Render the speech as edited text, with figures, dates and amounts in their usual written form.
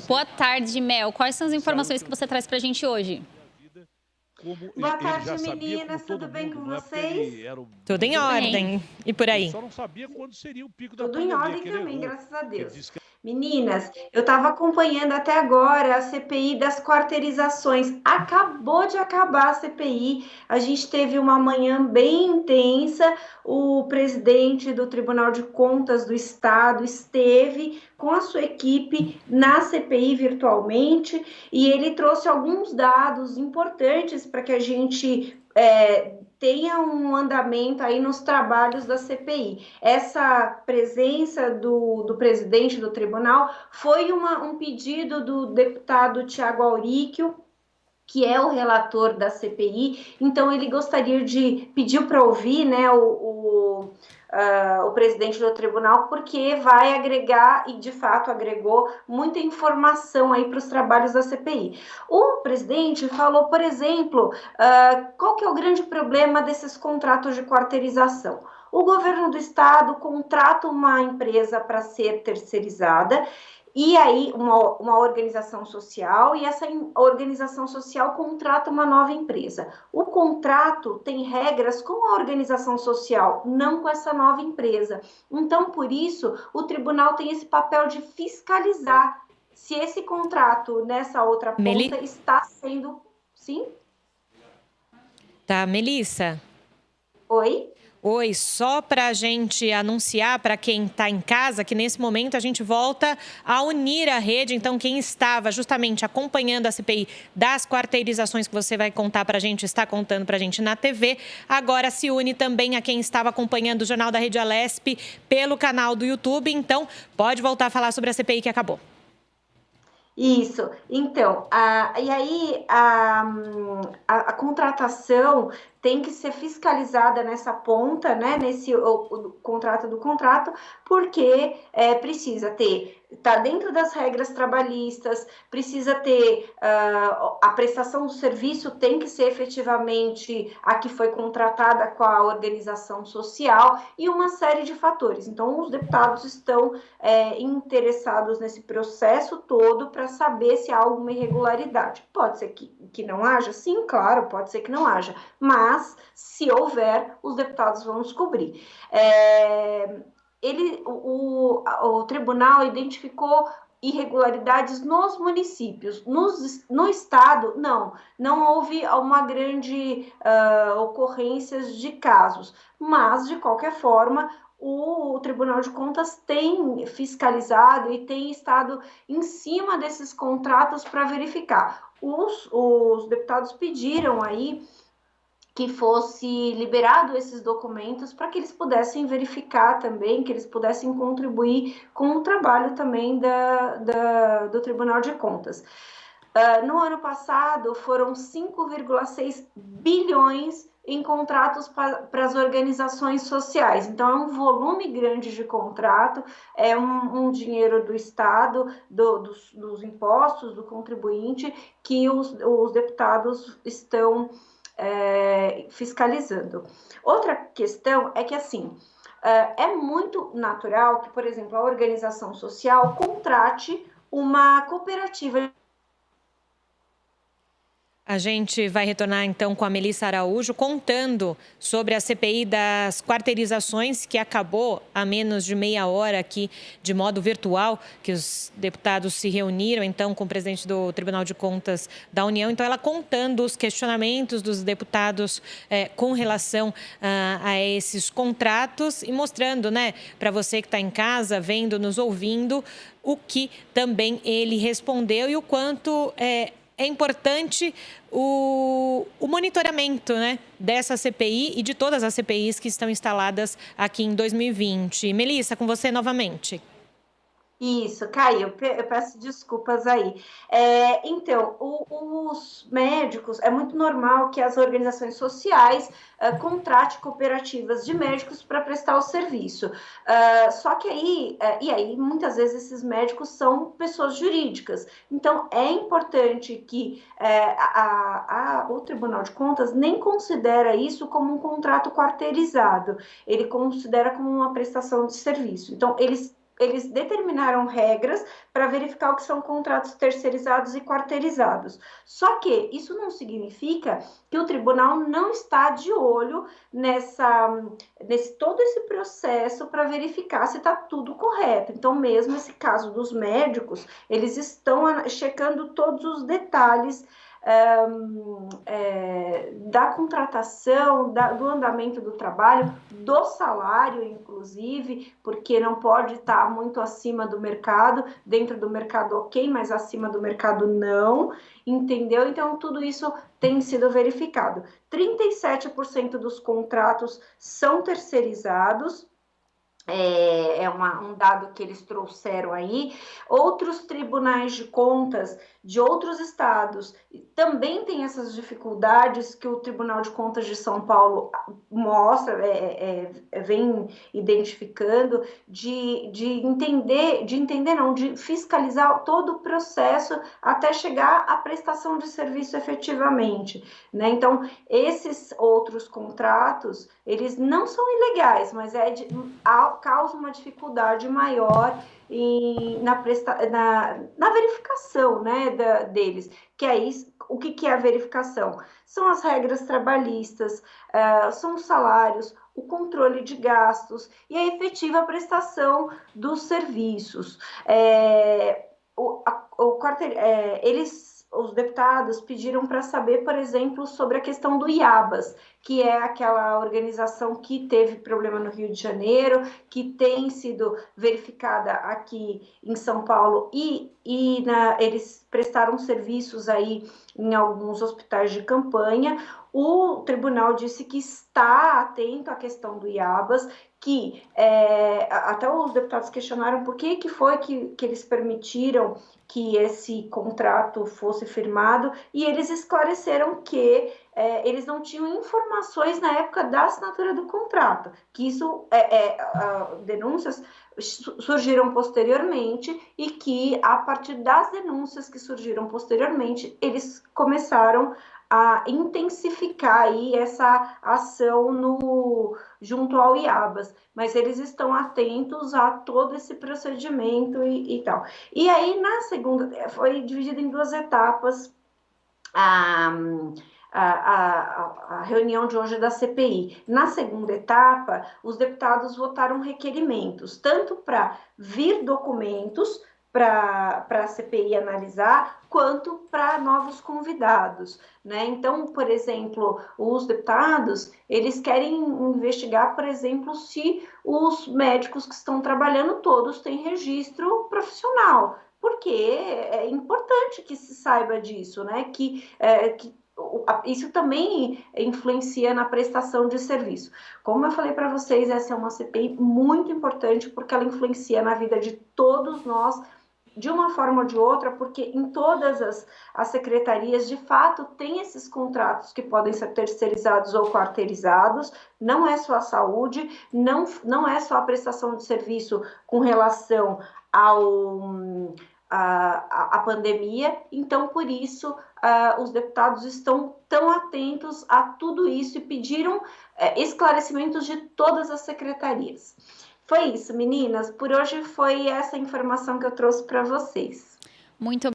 Boa tarde, Mel. Quais são as informações que você traz para a gente hoje? Boa tarde, meninas. Tudo bem com vocês? Tudo em Tudo bem. ordem. E por aí? Só não sabia quando seria o pico da Tudo em pandemia. ordem que ele também, errou. graças a Ele Deus. disse que Meninas, eu estava acompanhando até agora a CPI das quarteirizações. Acabou de acabar a CPI. A gente teve uma manhã bem intensa. O presidente do Tribunal de Contas do Estado esteve com a sua equipe na CPI virtualmente e ele trouxe alguns dados importantes para que a gente tenha um andamento aí nos trabalhos da CPI. Essa presença do presidente do tribunal foi um pedido do deputado Tiago Auríquio, que é o relator da CPI. Então ele gostaria de pediu para ouvir, né, o presidente do tribunal, porque vai agregar, e de fato agregou, muita informação aí para os trabalhos da CPI. O presidente falou, por exemplo, qual que é o grande problema desses contratos de quarteirização? O governo do estado contrata uma empresa para ser terceirizada, e aí uma organização social, e essa organização social contrata uma nova empresa. O contrato tem regras com a organização social, não com essa nova empresa. Então, por isso, o tribunal tem esse papel de fiscalizar se esse contrato nessa outra ponta está sendo... Sim? Tá, Melissa? Oi? Oi, só para a gente anunciar para quem está em casa que nesse momento a gente volta a unir a rede. Então, quem estava justamente acompanhando a CPI das quarteirizações que você vai contar para a gente, está contando para a gente na TV, agora se une também a quem estava acompanhando o Jornal da Rede Alesp pelo canal do YouTube. Então, pode voltar a falar sobre a CPI que acabou. Isso, então, e aí a contratação tem que ser fiscalizada nessa ponta, né, o contrato do contrato, porque precisa ter, tá dentro das regras trabalhistas, precisa ter, a prestação do serviço tem que ser efetivamente a que foi contratada com a organização social e uma série de fatores. Então, os deputados estão interessados nesse processo todo para saber se há alguma irregularidade. Pode ser que não haja? Sim, claro, pode ser que não haja, mas se houver, os deputados vão descobrir. O tribunal identificou irregularidades nos municípios. No estado, não houve uma grande ocorrências de casos, mas, de qualquer forma, o Tribunal de Contas tem fiscalizado e tem estado em cima desses contratos para verificar. Os deputados pediram aí que fosse liberado esses documentos para que eles pudessem verificar também, que eles pudessem contribuir com o trabalho também do Tribunal de Contas. No ano passado, foram 5,6 bilhões em contratos para as organizações sociais. Então, é um volume grande de contrato, é um dinheiro do Estado, dos impostos, do contribuinte, que os deputados estão fiscalizando. Outra questão é que, assim, é muito natural que, por exemplo, a organização social contrate uma cooperativa. A gente vai retornar, então, com a Melissa Araújo, contando sobre a CPI das quarteirizações, que acabou há menos de meia hora aqui, de modo virtual, que os deputados se reuniram, então, com o presidente do Tribunal de Contas da União. Então, ela contando os questionamentos dos deputados com relação a esses contratos e mostrando, né, para você que está em casa, vendo, nos ouvindo, o que também ele respondeu e o quanto é importante o monitoramento, né, dessa CPI e de todas as CPIs que estão instaladas aqui em 2020. Melissa, com você novamente. Isso, Caio, eu peço desculpas aí. Então, os médicos, é muito normal que as organizações sociais contratem cooperativas de médicos para prestar o serviço. Só que aí, muitas vezes, esses médicos são pessoas jurídicas. Então, é importante que o Tribunal de Contas nem considera isso como um contrato quarteirizado. Ele considera como uma prestação de serviço. Então, eles eles determinaram regras para verificar o que são contratos terceirizados e quarteirizados. Só que isso não significa que o tribunal não está de olho nesse todo esse processo para verificar se está tudo correto. Então, mesmo esse caso dos médicos, eles estão checando todos os detalhes da contratação, do andamento do trabalho, do salário, inclusive, porque não pode estar muito acima do mercado, dentro do mercado ok, mas acima do mercado não, entendeu? Então, tudo isso tem sido verificado. 37% dos contratos são terceirizados, um dado que eles trouxeram aí. Outros tribunais de contas de outros estados também têm essas dificuldades que o Tribunal de Contas de São Paulo mostra, vem identificando, de fiscalizar todo o processo até chegar à prestação de serviço efetivamente, né? Então, esses outros contratos, eles não são ilegais, mas causa uma dificuldade maior na verificação, né, deles. Que é isso. O que é a verificação? São as regras trabalhistas, são os salários, o controle de gastos e a efetiva prestação dos serviços. Os deputados pediram para saber, por exemplo, sobre a questão do IABAS, que é aquela organização que teve problema no Rio de Janeiro, que tem sido verificada aqui em São Paulo eles prestaram serviços aí em alguns hospitais de campanha. O tribunal disse que está atento à questão do IABAS, que até os deputados questionaram por que foi que eles permitiram que esse contrato fosse firmado, e eles esclareceram que eles não tinham informações na época da assinatura do contrato, que isso denúncias surgiram posteriormente e que, a partir das denúncias que surgiram posteriormente, eles começaram a intensificar aí essa ação junto ao IABAS, mas eles estão atentos a todo esse procedimento e tal. E aí, na segunda, foi dividido em 2 etapas a reunião de hoje da CPI. Na segunda etapa, os deputados votaram requerimentos, tanto para vir documentos para a CPI analisar, quanto para novos convidados, né? Então, por exemplo, os deputados, eles querem investigar, por exemplo, se os médicos que estão trabalhando todos têm registro profissional, porque é importante que se saiba disso, né? Que isso também influencia na prestação de serviço. Como eu falei para vocês, essa é uma CPI muito importante, porque ela influencia na vida de todos nós, de uma forma ou de outra, porque em todas as secretarias, de fato, tem esses contratos que podem ser terceirizados ou quarteirizados. Não é só a saúde, não é só a prestação de serviço com relação à pandemia. Então, por isso, os deputados estão tão atentos a tudo isso e pediram esclarecimentos de todas as secretarias. Foi isso, meninas. Por hoje foi essa informação que eu trouxe para vocês. Muito